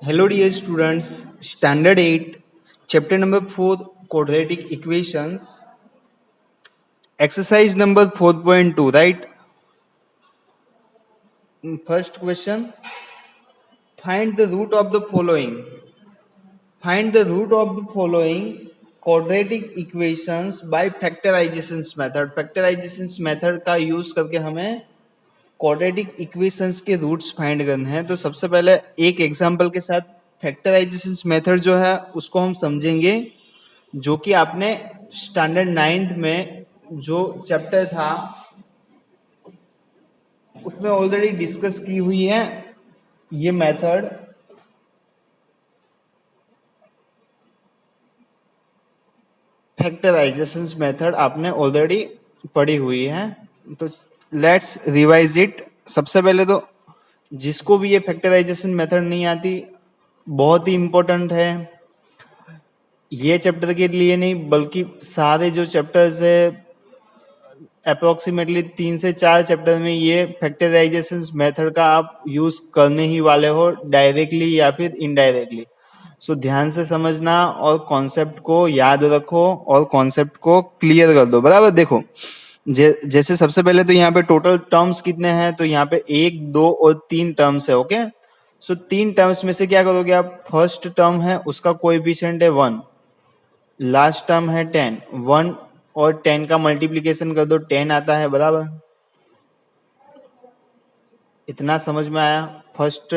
Hello dear students, standard 8, chapter number 4, quadratic equations, exercise number 4.2, right? First question, find the root of the following. Find the root of the following quadratic equations by factorization method. Factorization method का use करके हमें quadratic equations के roots find करने हैं। तो सबसे पहले एक एग्जांपल के साथ फैक्टराइजेशन मेथड जो है उसको हम समझेंगे, जो कि आपने स्टैंडर्ड 9th में जो चैप्टर था उसमें ऑलरेडी डिस्कस की हुई है। ये मेथड फैक्टराइजेशन मेथड आपने ऑलरेडी पढ़ी हुई है, तो लेट्स रिवाइज इट। सबसे पहले तो जिसको भी ये फैक्टराइजेशन मेथड नहीं आती, बहुत ही इंपॉर्टेंट है, ये चैप्टर के लिए नहीं बल्कि सारे जो चैप्टर्स है अप्रोक्सीमेटली 3 से 4 चैप्टर में ये फैक्टराइजेशन मेथड का आप यूज करने ही वाले हो, डायरेक्टली या फिर इनडायरेक्टली। सो ध्यान से समझना और कॉन्सेप्ट को याद रखो और कॉन्सेप्ट को क्लियर कर दो। बराबर देखो, जैसे सबसे पहले तो यहाँ पे टोटल टर्म्स कितने हैं, तो यहाँ पे 1, 2 और 3 टर्म्स है। ओके, सो 3 टर्म्स में से क्या करोगे आप, फर्स्ट टर्म है उसका कोएफिशिएंट है 1, लास्ट टर्म है 10, 1 और 10 का मल्टीप्लीकेशन कर दो 10 आता है। बराबर, इतना समझ में आया। फर्स्ट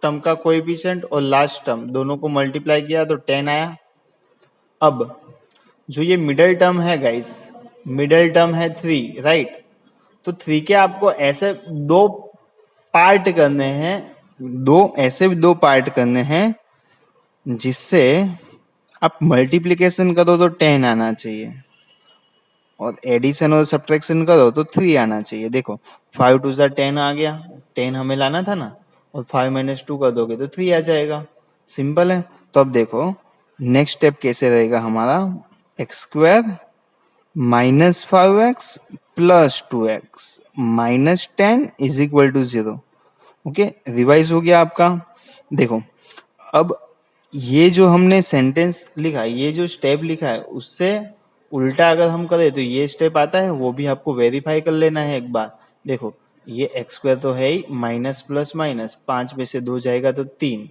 टर्म का कोएफिशिएंट और लास्ट टर्म दोनों को मल्टीप्लाई किया तो 10 आया। अब जो ये मिडल टर्म है गाइस, मिडल टर्म है 3, राइट? तो 3 के आपको ऐसे दो पार्ट करने हैं, दो पार्ट करने हैं जिससे आप मल्टीप्लीकेशन करो तो 10 आना चाहिए और एडिशन और सब्ट्रैक्शन करो तो 3 आना चाहिए। देखो 5 टू ज़ा 10 आ गया, 10 हमें लाना था ना, और 5 माइनस 2 कर दोगे तो 3 आ जाएगा। सिंपल है। तो अब देखो नेक्स्ट स्टेप कैसे रहेगा हमारा, x square minus 5x plus 2x minus 10 is equal to 0। Okay, revise हो गया आपका। देखो अब ये जो हमने सेंटेंस लिखा है, ये जो स्टेप लिखा है, उससे उल्टा अगर हम करें तो ये स्टेप आता है, वो भी आपको वेरीफाई कर लेना है एक बार। देखो ये एक्स स्क्वायर तो है ही, माइनस प्लस माइनस 5 में से 2 जाएगा तो 3,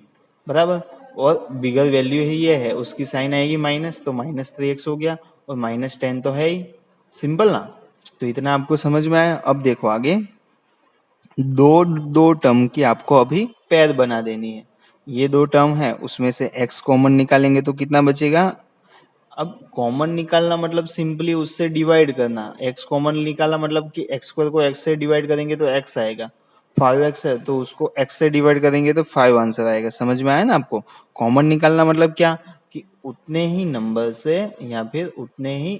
बराबर, और बिगर वैल्यू ही ये है, उसकी साइन आएगी माइनस, तो माइनस 3x हो गया, और माइनस 10 तो है ही। सिंपल ना? तो इतना आपको समझ में आया। अब देखो आगे, दो दो टर्म की आपको अभी पेयर बना देनी है। ये दो टर्म है, उसमें से x कॉमन निकालेंगे तो कितना बचेगा। अब कॉमन निकालना मतलब सिंपली उससे डिवाइड करना। x कॉमन निकाला मतलब कि x स्क्वायर को x से डिवाइड करेंगे तो x आएगा। 5x है तो उसको x से डिवाइड करेंगे तो 5 आंसर आएगा। समझ में आया ना आपको? कॉमन निकालना मतलब क्या, कि उतने ही नंबर से या फिर उतने ही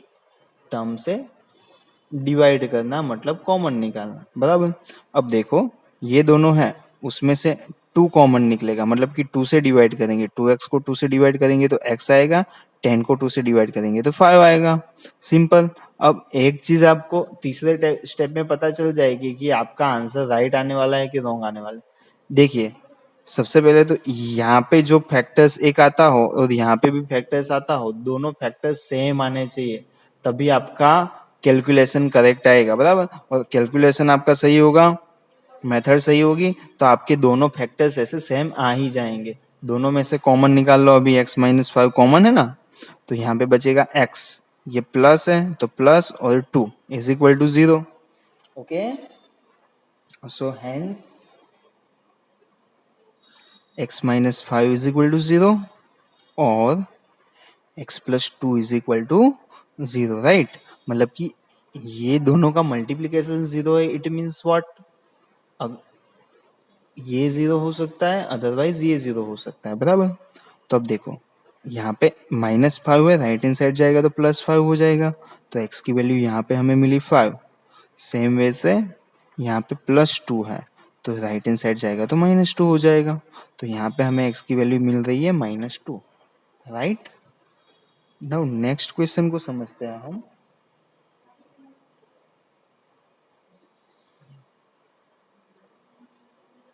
टर्म से डिवाइड करना, मतलब कॉमन निकालना। बराबर, अब देखो ये दोनों है, उसमें से 2 कॉमन निकलेगा, मतलब कि 2 से डिवाइड करेंगे, 2x को 2 से डिवाइड करेंगे तो x आएगा, 10 को 2 से डिवाइड करेंगे तो 5 आएगा। सिंपल। अब एक चीज आपको तीसरे स्टेप में पता चल जाएगी कि आपका आंसर राइट आने वाला है कि रॉन्ग आने वाला है। देखिए सबसे पहले तो यहाँ पे जो फैक्टर्स एक आता हो और यहाँ पे भी फैक्टर्स आता हो, दोनों फैक्टर्स सेम आने चाहिए, तभी आपका कैलकुलेशन करेक्ट आएगा। बराबर, और कैलकुलेशन आपका सही होगा, मेथड सही होगी, तो आपके दोनों फैक्टर्स ऐसे सेम आ ही जाएंगे। दोनों में से कॉमन निकाल लो, अभी x माइनस 5 कॉमन है ना, तो यहाँ पे बचेगा x, ये प्लस है तो प्लस और 2 is equal to 0। Okay, so hence x minus 5 is equal to 0 और x plus 2 is equal to 0, right? मतलब कि ये दोनों का मल्टीप्लीकेशन 0 है, इट मीन्स व्हाट, अब ये 0 हो सकता है, अदरवाइज ये 0 हो सकता है। बराबर, तो अब देखो यहाँ पे माइनस 5 है, राइट हैंड साइड जाएगा तो प्लस 5 हो जाएगा, तो x की वैल्यू यहाँ पे हमें मिली 5। सेम वे से यहाँ पे प्लस 2 है, तो राइट हैंड साइड जाएगा तो माइनस 2 हो जाएगा, तो यहाँ पे हमें x की वैल्यू मिल रही है minus 2, right? Now next question को समझते हैं हम।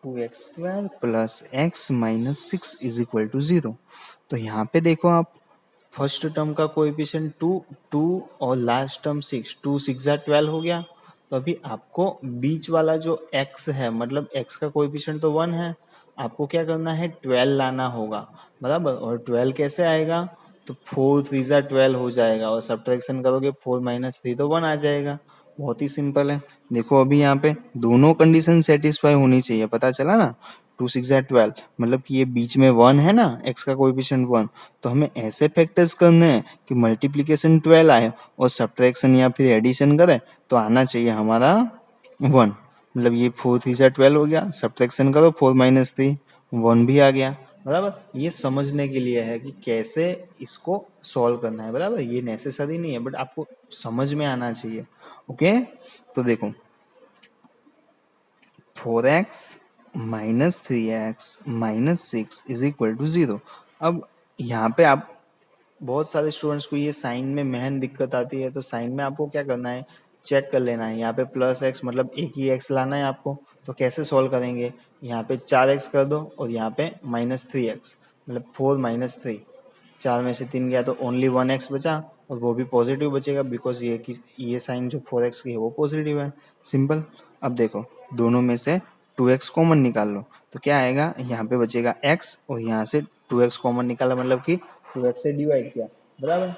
2x² plus x minus 6 is equal to 0। तो यहाँ पे देखो आप, फर्स्ट टर्म का कोएफिशिएंट 2 और लास्ट टर्म 6, 2 6 12 हो गया। तो अभी आपको बीच वाला जो x है, मतलब x का कोएफिशिएंट तो 1 है, आपको क्या करना है, 12 लाना होगा, बराबर। और 12 कैसे आएगा, तो 4 3 12 हो जाएगा, और सब्ट्रैक्शन करोगे 4 माइनस 3 तो 1 आ जाएगा। बहुत ही सिंपल है। देखो अभी यहाँ पे दोनों कंडीशन सेटिस्फाई होनी चाहिए, पता चला ना। 2 6 12 मतलब कि ये बीच में 1 है ना, x का कोएफिशिएंट 1, तो हमें ऐसे फैक्टर्स करने हैं कि मल्टीप्लिकेशन 12 आए और सब्ट्रैक्शन या फिर एडिशन करें तो आना चाहिए हमारा 1। मतलब ये 4 3 12 हो गया, सब्ट्रैक्शन करो 4 माइनस 3, 1 भी आ गया, बराबर। ये समझने के लिए है कि कैसे इसको सॉल्व करना है, बराबर। ये नेसेसरी नहीं है, बट आपको समझ में आना चाहिए। ओके, तो देखो 4x minus 3x minus 6 is equal to 0। अब यहाँ पे आप, बहुत सारे स्टूडेंट्स को ये साइन में महन दिक्कत आती है, तो साइन में आपको क्या करना है, चेक कर लेना है। यहाँ पे प्लस x मतलब एक ही x लाना है आपको। तो कैसे सॉल्व करेंगे, यहाँ पे 4x कर दो और यहाँ पे माइनस 3x, मतलब 4 माइनस 3, 4 में से 3 गया तो ओनली 1x बचा, और वो भी पॉजिटिव बचेगा बिकॉज ये साइन जो 4x की है वो पॉजिटिव है। सिंपल। अब देखो दोनों में से 2x कॉमन निकाल लो, तो क्या आएगा, यहाँ पे बचेगा x और यहाँ से 2x कॉमन निकाला, मतलब कि 2x से डिवाइड किया, बराबर।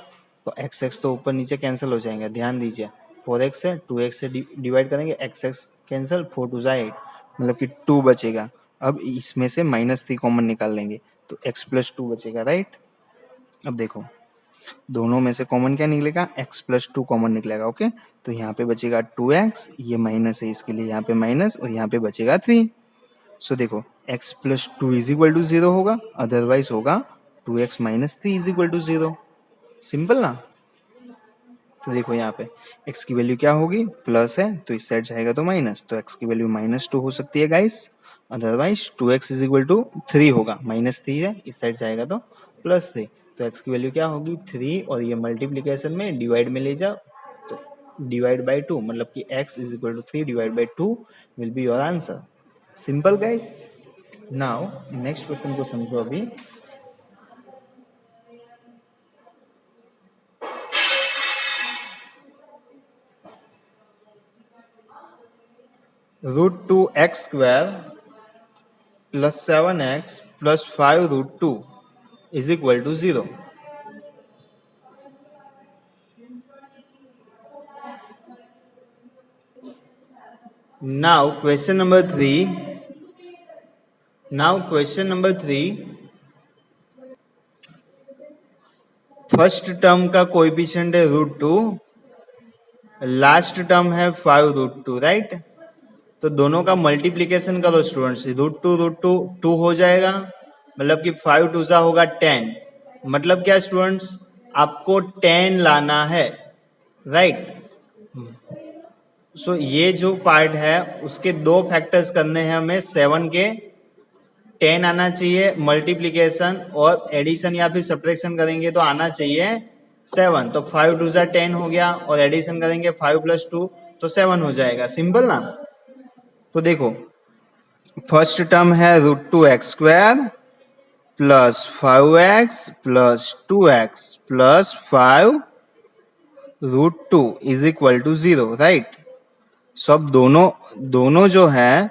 तो x तो ऊपर नीचे कैंसिल हो जाएंगे, ध्यान दीजिए। 4x से 2x से डिवाइड करेंगे, x कैंसिल, 4 2 8, मतलब कि 2 बचेगा। अब इसमें से माइनस 3 कॉमन निकाल लेंगे तो x प्लस 2 बचेगा, राइट। अब देखो दोनों में से कॉमन क्या निकलेगा, x प्लस 2 कॉमन निकलेगा। ओके, तो यहाँ पे बचेगा 2x, ये माइनस है इसके लिए यहाँ पे माइनस, और यहाँ पे बचेगा 3। सो देखो x plus 2 is equal to 0 होगा, अदरवाइज होगा 2x minus 3 is equal to 0। Simple ना। तो देखो यहाँ पे x की वैल्यू क्या होगी, प्लस है तो इस साइड जाएगा तो माइनस, तो x की वैल्यू माइनस 2 हो सकती है guys, otherwise 2x is equal to 3 होगा, माइनस 3 है, इस साइड जाएगा तो प्लस 3, तो x की वैल्यू क्या होगी 3, और ये मल्टीप्लीकेशन में डिवाइड में ले जाओ तो डिवाइड बाई 2, मतलब कि x is equal to 3 divide by 2 will be your answer. Simple guys. Now next question को समझो अभी। √2x² plus 7x plus 5√2 is equal to 0. Now question number 3. First term का कोएफिशिएंट है √2, लास्ट टर्म है 5√2, right. तो दोनों का multiplication करो स्टूडेंट्स, √2 2 हो जाएगा, मतलब कि 5 2 सा होगा 10, मतलब क्या स्टूडेंट्स, आपको 10 लाना है, राइट। सो ये जो पार्ट है उसके दो फैक्टर्स करने हैं हमें, 7 के 10 आना चाहिए मल्टीप्लीकेशन, और एडिशन या फिर सब्ट्रैक्शन करेंगे तो आना चाहिए 7। तो 5 2 सा 10 हो गया, और एडिशन करेंगे 5 प्लस 2 तो 7 हो जाएगा। सिंपल ना। तो देखो फर्स्ट टर्म है √2x² plus 5x plus 2x plus 5√2 is equal to 0, right. सब दोनों जो है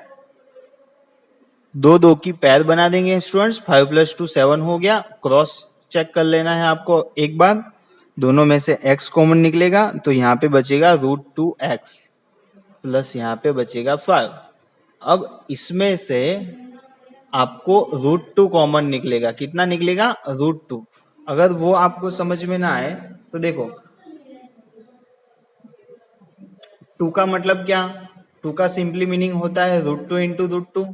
दो दो की पैर बना देंगे स्टूडेंट्स, 5 प्लस 2 7 हो गया, क्रॉस चेक कर लेना है आपको एक बार। दोनों में से x कॉमन निकलेगा तो यहाँ पे बचेगा √2x प्लस यहाँ पे बचेगा 5। अब इसमें से आपको √2 कॉमन निकलेगा, कितना निकलेगा, √2। अगर वो आपको समझ में ना आए तो देखो 2 का मतलब क्या, 2 का सिंपली मीनिंग होता है √2 इंटू √2,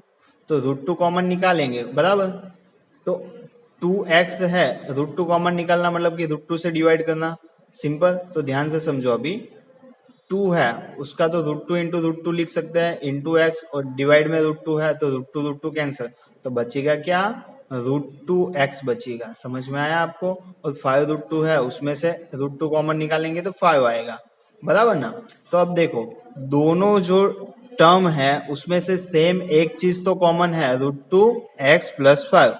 तो √2 कॉमन निकालेंगे, बराबर। तो 2x है, √2 कॉमन निकालना मतलब कि √2 से डिवाइड करना, सिंपल। तो ध्यान से समझो, अभी 2 है उसका तो √2 इंटू √2 लिख सकते हैं, इंटू x, और डिवाइड में √2 है तो √2 कैंसिल, तो बचेगा क्या, √2x बचेगा। समझ में आया आपको। और 5√2 है उसमें से √2 कॉमन निकालेंगे तो 5 आएगा, बराबर ना। तो अब देखो दोनों जो टर्म है उसमें से सेम एक चीज तो कॉमन है, √2x+5।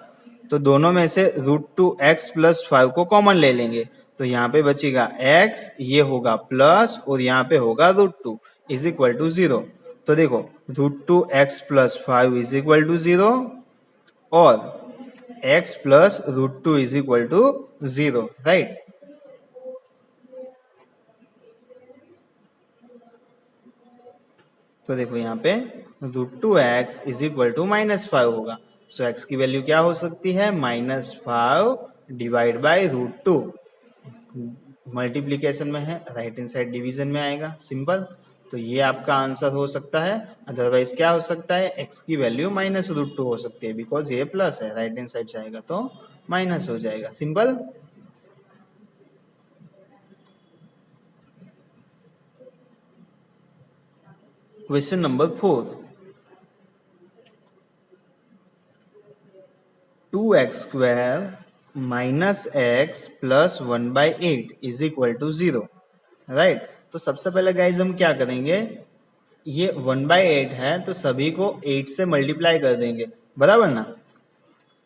तो दोनों में से √2x+5 को कॉमन ले लेंगे, तो यहाँ पे बचेगा x, ये होगा प्लस और यहाँ पे होगा √2 इज इक्वल टू 0। तो देखो √2x+5 इज इक्वल टू 0 और x plus √2 is equal to 0, right. तो देखो यहाँ पे √2x इज इक्वल टू -5 होगा। सो x की वैल्यू क्या हो सकती है, -5 डिवाइड बाई √2। मल्टीप्लीकेशन में है, राइट हैंड साइड डिवीजन में आएगा, सिंपल। तो ये आपका आंसर हो सकता है। अदरवाइज क्या हो सकता है, x की वैल्यू -√2 हो सकती है, बिकॉज ये प्लस है, राइट हैंड साइड जाएगा तो माइनस हो जाएगा, simple. Question number 4, 2x² -x plus 1/8 is equal to 0, right. तो सबसे पहले गाइज हम क्या करेंगे, ये 1/8 है तो सभी को 8 से मल्टीप्लाई कर देंगे, बराबर ना।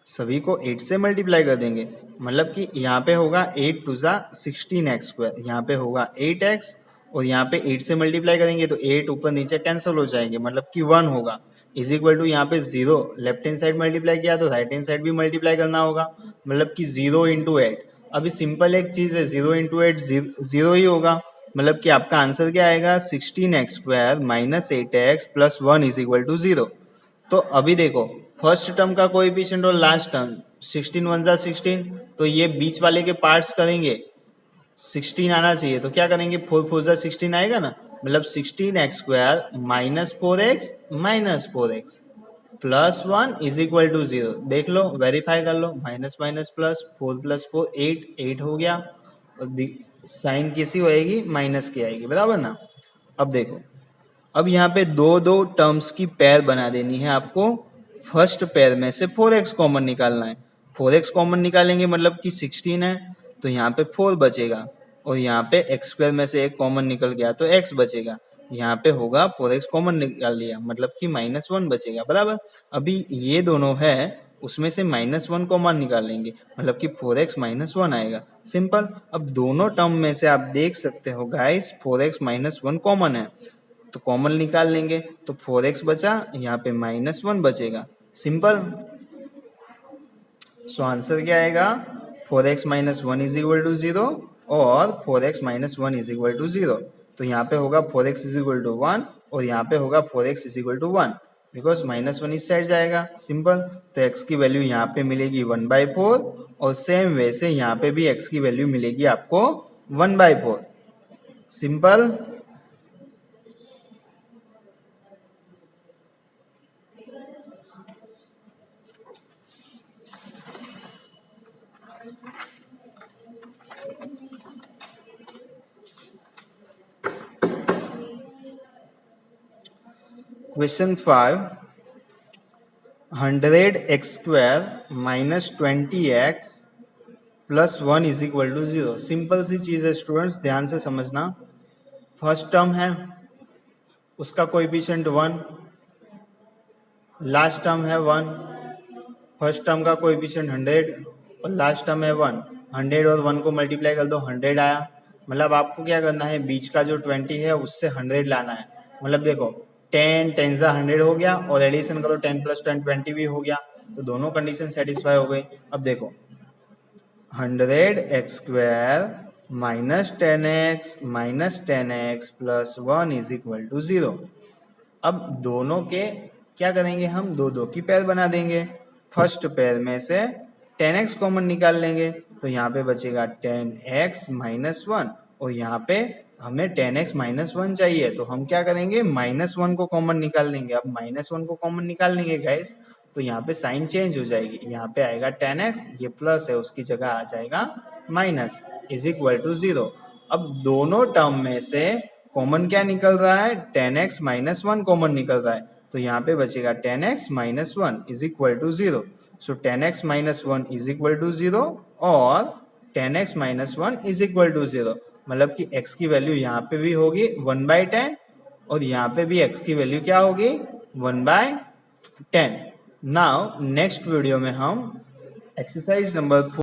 सभी को 8 से मल्टीप्लाई कर देंगे, मतलब कि यहाँ पे होगा 8 2 16x², यहाँ पे होगा 8x और यहाँ पे 8 से मल्टीप्लाई करेंगे तो 8 ऊपर नीचे कैंसिल हो जाएंगे, मतलब कि 1 होगा, इज इक्वल टू यहाँ पे 0। लेफ्ट हैंड साइड मल्टीप्लाई किया तो राइट हैंड साइड भी मल्टीप्लाई करना होगा, मतलब कि 0 × 8। अभी सिंपल एक चीज है, 0 × 8 0 ही होगा, मतलब कि आपका आंसर क्या आएगा, 16x² -8x plus 1 is equal to 0। तो अभी देखो फर्स्ट टर्म का कोएफिशिएंट और लास्ट टर्म 16 1 16, तो ये बीच वाले के पार्ट्स करेंगे, 16 आना चाहिए, तो क्या करेंगे 4 4 16 आएगा ना, मतलब 16x² -4x -4x plus 1 is equal to 0। देख लो, वेरीफाई कर लो, माइनस माइनस प्लस, 4 + 4 8, 8 हो गया, और साइन किसी होएगी, माइनस की आएगी, बराबर ना। अब देखो, अब यहाँ पे दो दो टर्म्स की पेयर बना देनी है आपको। फर्स्ट पेयर में से 4x कॉमन निकालना है, 4x कॉमन निकालेंगे मतलब कि 16 है, तो यहाँ पे 4 बचेगा, और यहाँ पे x² में से एक कॉमन निकल गया तो x बचेगा, यहाँ पे होगा 4x कॉमन निकाल लिया मतलब कि -1 बचेगा, बराबर। अभी ये दोनों है, उसमें से -1 कॉमन निकालेंगे मतलब कि 4x -1 आएगा, सिंपल। अब दोनों टर्म में से आप देख सकते हो गाइस 4x -1 कॉमन है, तो कॉमन निकाल लेंगे, तो 4x बचा, यहाँ पे -1 बचेगा, सिंपल। सो आंसर क्या आएगा, 4x -1 इज इक्वल टू 0 और 4x -1 इज इक्वल टू 0। तो यहाँ पे होगा 4x इज इक्वल टू 1 और यहाँ पे होगा 4x is equal to 1, because -1 इस साइड जाएगा, सिंपल। तो x की वैल्यू यहाँ पे मिलेगी 1/4 और सेम वे से यहाँ पे भी x की वैल्यू मिलेगी आपको 1/4, simple. Question 5, 100x² -20x plus 1 is equal to 0। Simple सी चीज है स्टूडेंट्स, ध्यान से समझना। फर्स्ट टर्म है उसका कोएफिशिएंट 1, लास्ट टर्म है 1। फर्स्ट टर्म का कोएफिशिएंट 100 और लास्ट टर्म है 1। 100 और 1 को मल्टीप्लाई कर दो, 100 आया, मतलब आपको क्या करना है, बीच का जो 20 है उससे 100 लाना है, मतलब देखो 10 10 100 हो गया और एडिशन करो 10 + 10 20 भी हो गया, तो दोनों कंडीशन सेटिस्फाई हो गई। अब देखो 100x² -10x plus 1 is equal to 0। अब दोनों के क्या करेंगे, हम दो दो की पेयर बना देंगे। फर्स्ट पेयर में से 10x कॉमन निकाल लेंगे, तो यहाँ पे बचेगा 10x -1 और यहाँ पे हमें 10x -1 चाहिए, तो हम क्या करेंगे, -1 को कॉमन निकाल लेंगे। अब -1 को कॉमन निकाल लेंगे गाइस, तो यहाँ पे साइन चेंज हो जाएगी, यहाँ पे आएगा 10x, ये प्लस है उसकी जगह आ जाएगा माइनस, इज इक्वल टू 0। अब दोनों टर्म में से कॉमन क्या निकल रहा है, 10x -1 कॉमन निकल रहा है, तो यहाँ पे बचेगा 10x -1 is equal to 0। So 10x -1 is equal to 0 और 10x -1 इज इक्वल टू 0, मतलब कि x की वैल्यू यहाँ पे भी होगी 1/10 और यहाँ पे भी x की वैल्यू क्या होगी 1/10। नाउ नेक्स्ट वीडियो में हम एक्सरसाइज नंबर